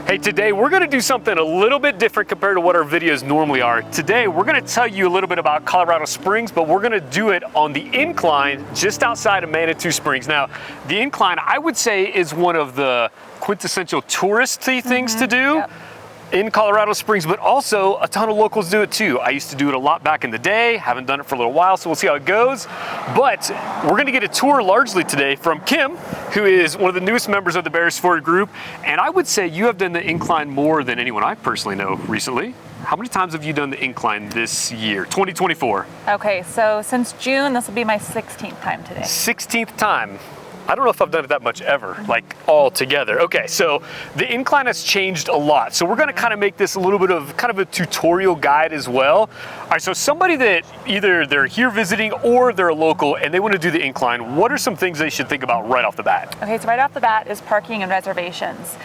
Hey, today we're gonna do something a little bit different compared to what our videos normally are. Today, we're gonna tell you a little bit about Colorado Springs, but we're gonna do it on the incline just outside of Manitou Springs. Now, the incline, I would say, is one of the quintessential touristy things to do. In Colorado Springs, but also a ton of locals do it too. I used to do it a lot back in the day, haven't done it for a little while, so we'll see how it goes. But we're gonna get a tour largely today from Kim, who is one of the newest members of the Beresford group. And I would say you have done the incline more than anyone I personally know recently. How many times have you done the incline this year, 2024? Okay, so since June, this will be my 16th time today. 16th time. I don't know if I've done it that much ever, like all together. Okay, so the incline has changed a lot. So we're gonna kind of make this a little bit of kind of a tutorial guide as well. All right, so somebody that either they're here visiting or they're a local and they wanna do the incline, what are some things they should think about right off the bat? Okay, so right off the bat is parking and reservations.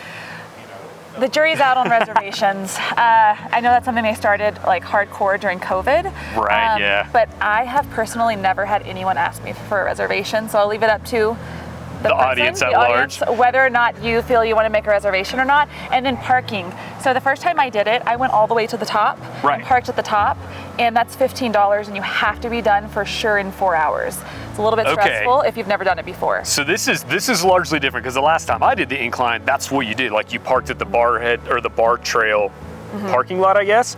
The jury's out on reservations. I know that's something they started like hardcore during COVID. Right, yeah. But I have personally never had anyone ask me for a reservation, so I'll leave it up to the audience at large, whether or not you feel you want to make a reservation or not. And then parking. So the first time I did it, I went all the way to the top and parked at the top, and that's $15, and you have to be done for sure in 4 hours. It's a little bit stressful if you've never done it before. So this is largely different because the last time I did the incline, that's what you did. Like you parked at the bar head or the bar trail parking lot, I guess.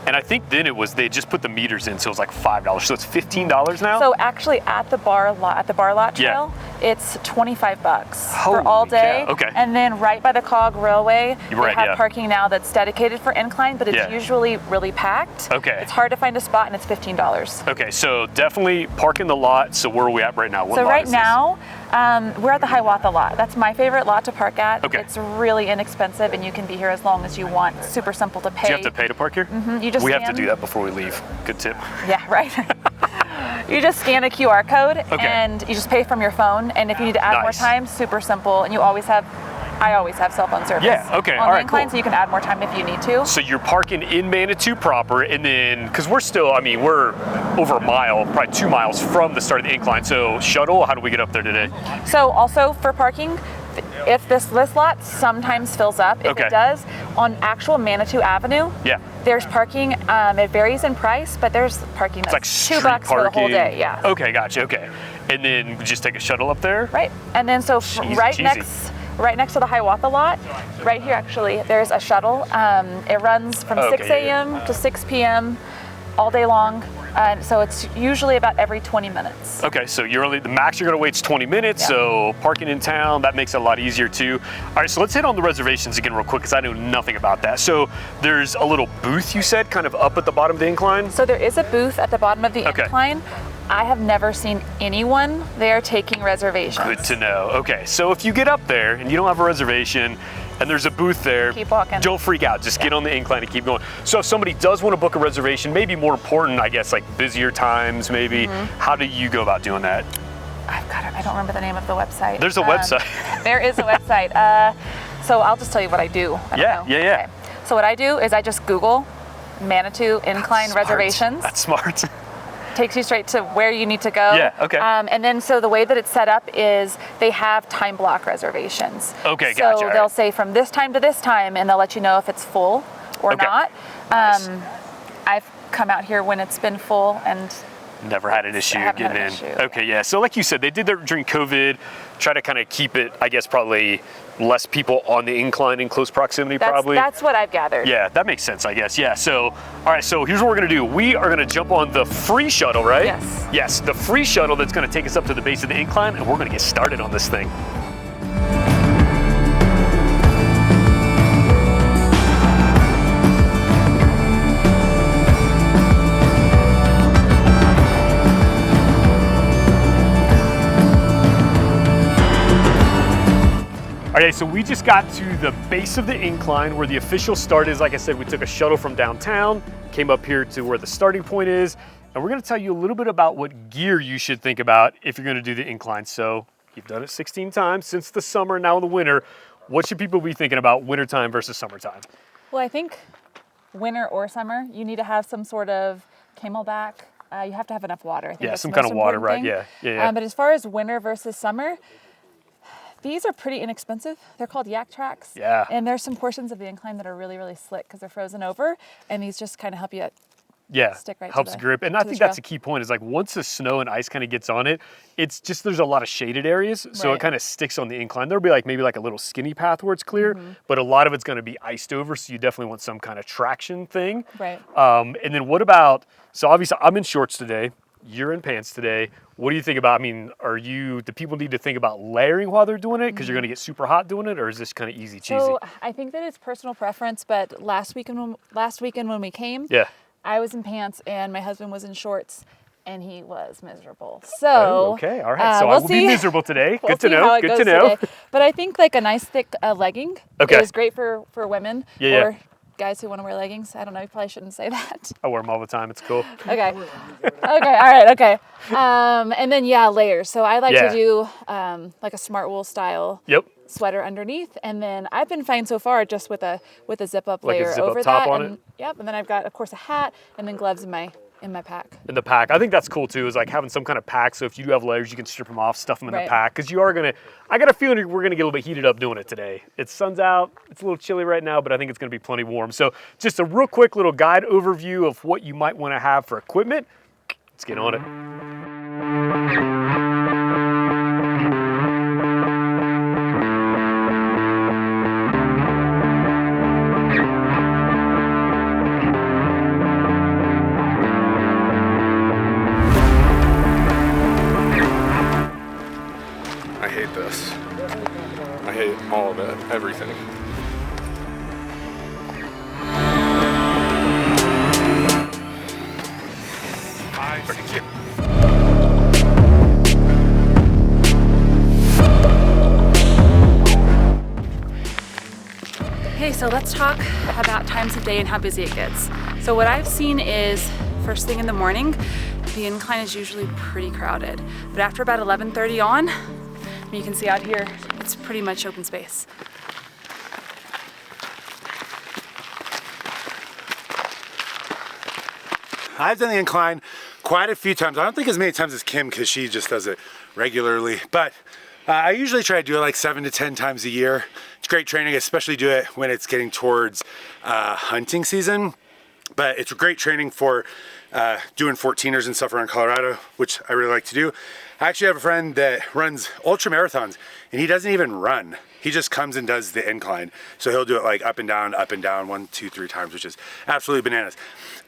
And I think then it was, they just put the meters in, so it was like $5. So it's $15 now? So actually at the bar lot trail, it's 25 bucks for all day. Okay. And then right by the Cog Railway, they have parking now that's dedicated for incline, but it's usually really packed. Okay. It's hard to find a spot and it's $15. Okay, so definitely park in the lot. So where are we at right now? What so lot right is now, we're at the Hiawatha lot. That's my favorite lot to park at. Okay. It's really inexpensive and you can be here as long as you want. It's super simple to pay. Do you have to pay to park here? We have to do that before we leave. Good tip. Yeah, right. You just scan a QR code and you just pay from your phone. And if you need to add more time, super simple. And I always have cell phone service. Yeah, okay, on the incline, so you can add more time if you need to. So you're parking in Manitou proper, and then, because we're still, I mean, we're over a mile, probably 2 miles from the start of the incline. So Shuttle, how do we get up there today? So also for parking, if this lot sometimes fills up, if it does, on actual Manitou Avenue, there's parking. It varies in price, but there's parking that's like $2 for the whole day. Yeah. Okay, gotcha. Okay, and then we just take a shuttle up there. Right, and then so right next to the Hiawatha lot, right here actually, there's a shuttle. It runs from 6 a.m. to 6 p.m. all day long. So it's usually about every 20 minutes. Okay, so the max you're gonna wait is 20 minutes, so parking in town, that makes it a lot easier too. All right, so let's hit on the reservations again real quick because I know nothing about that. So there's a little booth, you said, kind of up at the bottom of the incline? So there is a booth at the bottom of the incline. I have never seen anyone there taking reservations. Good to know. Okay, so if you get up there and you don't have a reservation, and there's a booth there, keep walking. Don't freak out, just get on the incline and keep going. So if somebody does want to book a reservation, maybe more important, I guess, like busier times maybe, how do you go about doing that? I don't remember the name of the website. There's a website. There is a website. So I'll just tell you what I do. Yeah. So what I do is I just Google Manitou Incline reservations. That's smart. Takes you straight to where you need to go. Yeah, okay. And then so the way that it's set up is they have time block reservations. Okay, gotcha. So they'll say from this time to this time, and they'll let you know if it's full or not. Nice. I've come out here when it's been full and never had an issue getting in. Okay, yeah. So like you said, they did that during COVID, try to kind of keep it, I guess, probably less people on the incline in close proximity, probably. That's what I've gathered. Yeah, that makes sense, I guess. Yeah, so, all right, so here's what we're gonna do. We are gonna jump on the free shuttle, right? Yes. Yes, the free shuttle that's gonna take us up to the base of the incline, and we're gonna get started on this thing. Okay, so we just got to the base of the incline where the official start is. Like I said, we took a shuttle from downtown, came up here to where the starting point is, and we're gonna tell you a little bit about what gear you should think about if you're gonna do the incline. So you've done it 16 times since the summer, now in the winter. What should people be thinking about wintertime versus summertime? Well, I think winter or summer, you need to have some sort of camelback. You have to have enough water. I think some kind of water, right? Yeah. But as far as winter versus summer, These are pretty inexpensive. They're called yak tracks. Yeah. And there's some portions of the incline that are really, really slick because they're frozen over. And these just kind of help you stick right helps to the grip. And I think that's a key point is like once the snow and ice kind of gets on it, it's just there's a lot of shaded areas. So it kind of sticks on the incline. There'll be like maybe like a little skinny path where it's clear, but a lot of it's going to be iced over. So you definitely want some kind of traction thing. Right. And then what about, so obviously I'm in shorts today. You're in pants today. What do you think about, I mean, do people need to think about layering while they're doing it because you're going to get super hot doing it, or is this kind of easy cheesy? So I think that it's personal preference, but last weekend when we came, I was in pants and my husband was in shorts and he was miserable. So okay, all right. So I will be miserable today. We'll Good to know. Good to know. Today. But I think like a nice thick legging is great for women or guys who want to wear leggings. I don't know. You probably shouldn't say that. I wear them all the time. It's cool. Okay. Okay. All right. Okay. And then layers. So I like to do like a smart wool style sweater underneath, and then I've been fine so far just with a zip up like layer a zip over up top that. on And, and then I've got of course a hat and then gloves in my pack. In the pack. I think that's cool too, is like having some kind of pack. So if you do have layers, you can strip them off, stuff them in the pack. Because I got a feeling we're going to get a little bit heated up doing it today. It's sun's out. It's a little chilly right now, but I think it's going to be plenty warm. So just a real quick little guide overview of what you might want to have for equipment. Let's get on it. I hate this. I hate all of it, everything. Thank you. Okay, so let's talk about times of day and how busy it gets. So what I've seen is first thing in the morning, the incline is usually pretty crowded. But after about 11:30 on, you can see out here, it's pretty much open space. I've done the incline quite a few times. I don't think as many times as Kim because she just does it regularly. But I usually try to do it like 7 to 10 times a year. It's great training, especially do it when it's getting towards hunting season. But it's great training for doing 14ers and stuff around Colorado, which I really like to do. I actually have a friend that runs ultra marathons and he doesn't even run. He just comes and does the incline. So he'll do it like up and down, 1, 2, 3 times, which is absolutely bananas.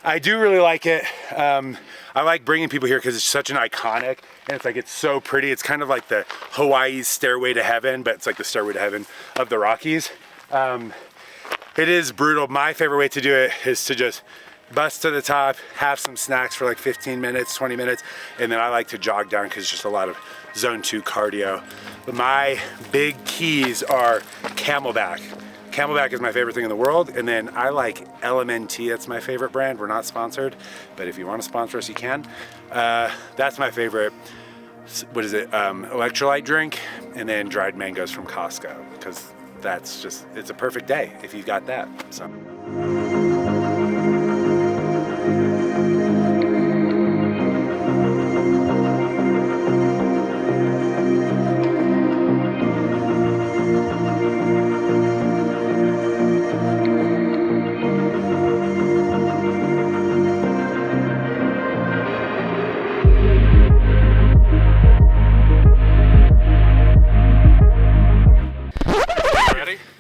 I do really like it. I like bringing people here because it's such an iconic and it's so pretty. It's kind of like the Hawaii's Stairway to Heaven, but it's like the Stairway to Heaven of the Rockies. It is brutal. My favorite way to do it is to just bust to the top, have some snacks for like 15 minutes, 20 minutes, and then I like to jog down because it's just a lot of zone 2 cardio. But my big keys are Camelback. Camelback is my favorite thing in the world, and then I like LMNT, that's my favorite brand. We're not sponsored, but if you want to sponsor us, you can. That's my favorite, what is it, electrolyte drink, and then dried mangoes from Costco, because that's just, it's a perfect day if you've got that, so.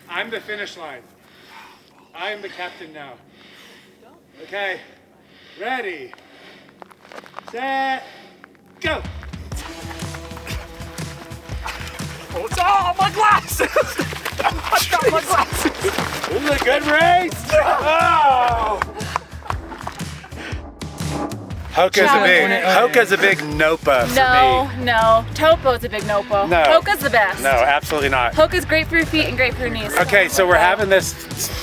I'm the finish line. I am the captain now. Okay, ready, set, go. Oh, my glasses! I got my glasses! This is a good race. Oh. Hoka's a big Nopa for me. No. Topo's a big Nopo. No. Hoka's the best. No, absolutely not. Hoka's great for your feet and great for your knees. Okay, so we're having this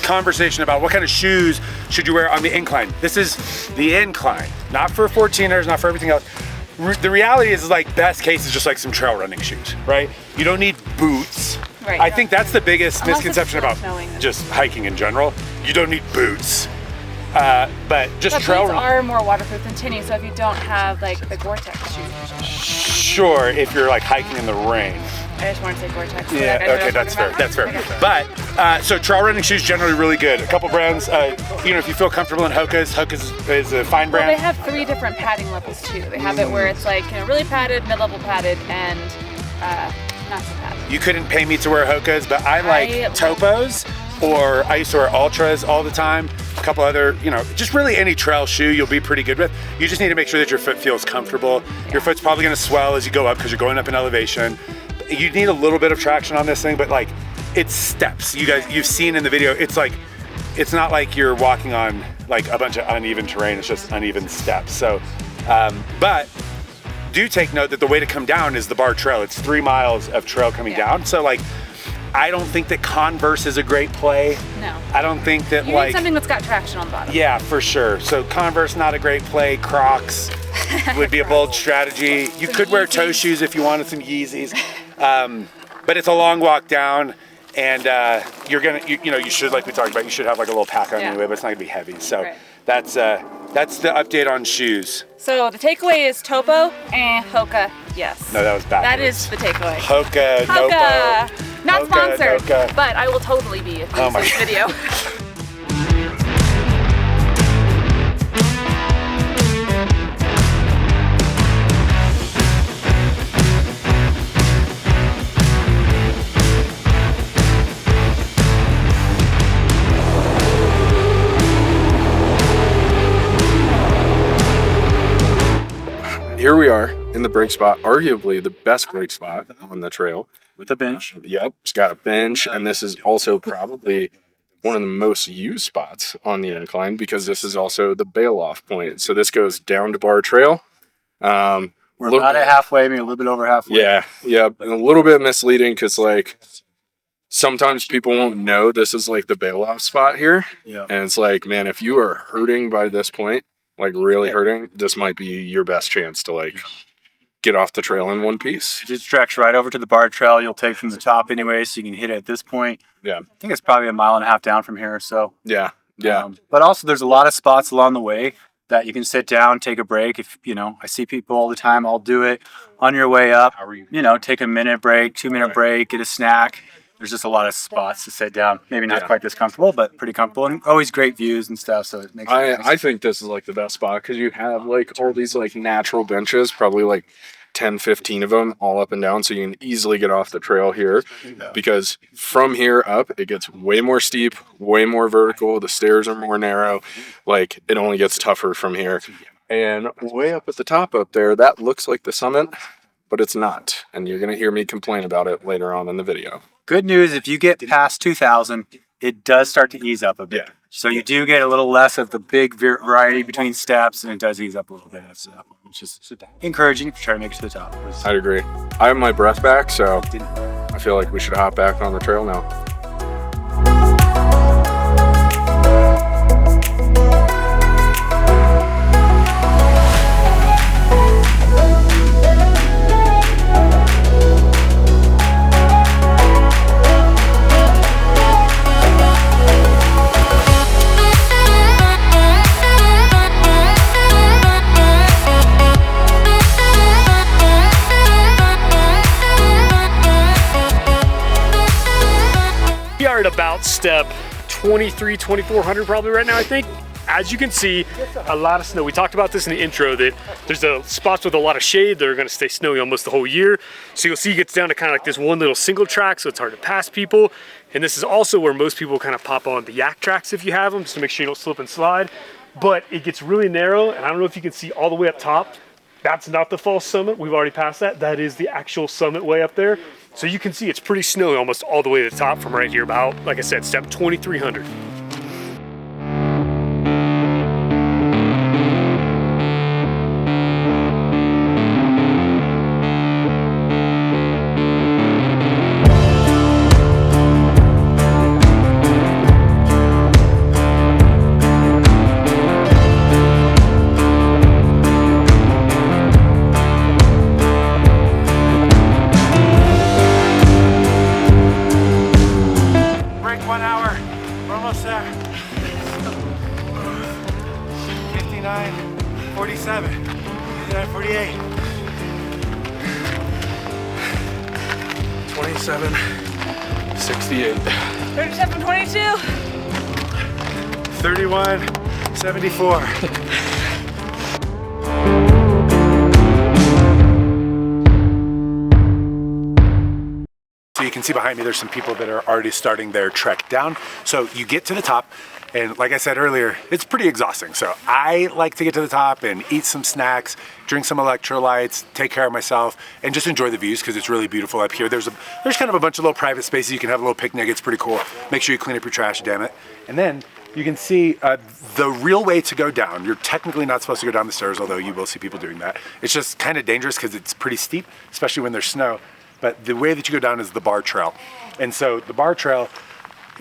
conversation about what kind of shoes should you wear on the incline. This is the incline, not for 14ers, not for everything else. The reality is like best case is just like some trail running shoes, right? You don't need boots. Right. I think that's the biggest misconception about snowing. just hiking in general. You don't need boots. But just trail boots running. are more waterproof than tinny, so if you don't have like the Gore-Tex shoes. Sure, if you're like hiking in the rain. I just want to say Gore-Tex. Yeah, okay, that's fair. That's fair. But so trail running shoes generally really good. A couple brands, if you feel comfortable in Hoka's is a fine brand. Well, they have 3 different padding levels too. They have it where it's like really padded, mid-level padded, and not so padded. You couldn't pay me to wear Hoka's, but I like Topos, or I used to wear Ultras all the time. A couple other, just really any trail shoe you'll be pretty good with. You just need to make sure that your foot feels comfortable. Your foot's probably gonna swell as you go up because you're going up in elevation. You need a little bit of traction on this thing, but like it's steps. You've seen in the video, it's not like you're walking on like a bunch of uneven terrain, it's just uneven steps. So, but do take note that the way to come down is the bar trail. It's 3 miles of trail coming down. So like, I don't think that Converse is a great play. No. I don't think that you need something that's got traction on the bottom. Yeah, for sure. So Converse, not a great play. Crocs would be a bold strategy. You could wear toe shoes if you wanted some Yeezys. But it's a long walk down, and you should, like we talked about, you should have like a little pack on anyway, but it's not gonna be heavy. So that's the update on shoes. So the takeaway is Topo and Hoka, yes. No, that was backwards. That is the takeaway. Hoka. Nopo. Not Hoka, sponsored, Noka. but I will totally be if you see this video. Here we are in the break spot, arguably the best break spot on the trail. With a bench. Yep, it's got a bench, and this is also probably one of the most used spots on the incline because this is also the bail-off point. So this goes down to Bar Trail. We're about at halfway, maybe a little bit over halfway. Yeah, and a little bit misleading because like sometimes people won't know this is like the bail-off spot here. Yeah. And it's like, man, if you are hurting by this point, like really hurting, this might be your best chance to like get off the trail in one piece. It just tracks right over to the bar trail you'll take from the top anyway, so you can hit it at this point. Yeah. I think it's probably 1.5 miles down from here or so. Yeah. But also there's a lot of spots along the way that you can sit down, take a break. If, I see people all the time, I'll do it on your way up, take a minute break, 2-minute break, get a snack. There's just a lot of spots to sit down. Maybe not quite this comfortable, but pretty comfortable, and always great views and stuff. So it makes it nice. I think this is like the best spot because you have like all these like natural benches, probably like 10, 15 of them all up and down. So you can easily get off the trail here because from here up, it gets way more steep, way more vertical. The stairs are more narrow. Like it only gets tougher from here. And way up at the top up there, that looks like the summit, but it's not. And you're going to hear me complain about it later on in the video. Good news, if you get past 2,000, it does start to ease up a bit. Yeah. So you do get a little less of the big variety between steps, and it does ease up a little bit. So, which is encouraging if you try to make it to the top. I'd agree. I have my breath back, so I feel like we should hop back on the trail now. We are at about step 2400 probably right now, I think. As you can see, a lot of snow. We talked about this in the intro that there's spots with a lot of shade that are going to stay snowy almost the whole year. So you'll see it gets down to kind of like this one little single track, so it's hard to pass people. And this is also where most people kind of pop on the yak tracks if you have them, just to make sure you don't slip and slide. But it gets really narrow, and I don't know if you can see all the way up top. That's not the false summit. We've already passed that. That is the actual summit way up there. So you can see it's pretty snowy almost all the way to the top from right here, about, like I said, step 2300. 27.68. 37.22. 31.74. So you can see behind me, there's some people that are already starting their trek down. So you get to the top, and like I said earlier, it's pretty exhausting. So I like to get to the top and eat some snacks, drink some electrolytes, take care of myself, and just enjoy the views because it's really beautiful up here. There's kind of a bunch of little private spaces. You can have a little picnic. It's pretty cool. Make sure you clean up your trash, damn it. And then you can see the real way to go down. You're technically not supposed to go down the stairs, although you will see people doing that. It's just kind of dangerous because it's pretty steep, especially when there's snow. But the way that you go down is the bar trail. And so the bar trail,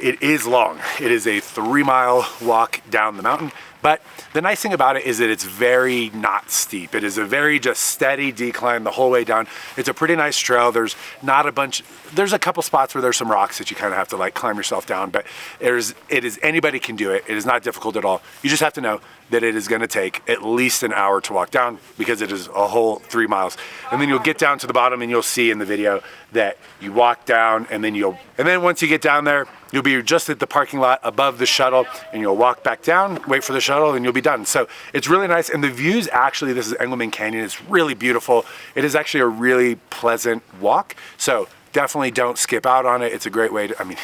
it is long. It is a 3-mile walk down the mountain. But the nice thing about it is that it's very not steep. It is a very just steady decline the whole way down. It's a pretty nice trail. There's not a bunch, there's a couple spots where there's some rocks that you kind of have to like climb yourself down, but anybody can do it. It is not difficult at all. You just have to know that it is gonna take at least an hour to walk down because it is a whole 3 miles. And then you'll get down to the bottom and you'll see in the video that you walk down and then once you get down there, you'll be just at the parking lot above the shuttle and you'll walk back down, wait for the shuttle, and you'll be done. So it's really nice. And the views actually, this is Engelman Canyon. It's really beautiful. It is actually a really pleasant walk. So definitely don't skip out on it. It's a great way to, I mean,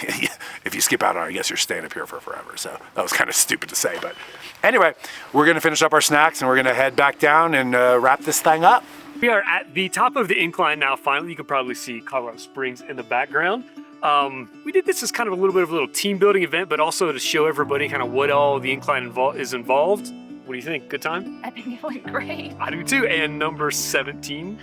if you skip out on it, I guess you're staying up here for forever. So that was kind of stupid to say, but anyway, we're gonna finish up our snacks and we're gonna head back down and wrap this thing up. We are at the top of the incline now, finally. You can probably see Colorado Springs in the background. We did this as kind of a little bit of a little team building event, but also to show everybody kind of what all the incline is involved. What do you think? Good time? I think it went great. I do too. And number 17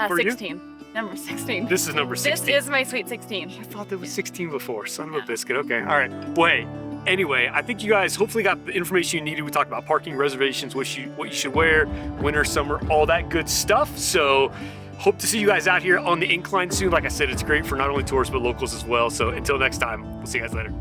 for 16. you? Number 16. This is number 16. This is my sweet 16. I thought there was 16 before. Son of a biscuit. Okay. All right. Wait. Anyway, I think you guys hopefully got the information you needed. We talked about parking, reservations, what you should wear, winter, summer, all that good stuff. So hope to see you guys out here on the incline soon. Like I said, it's great for not only tourists, but locals as well. So until next time, we'll see you guys later.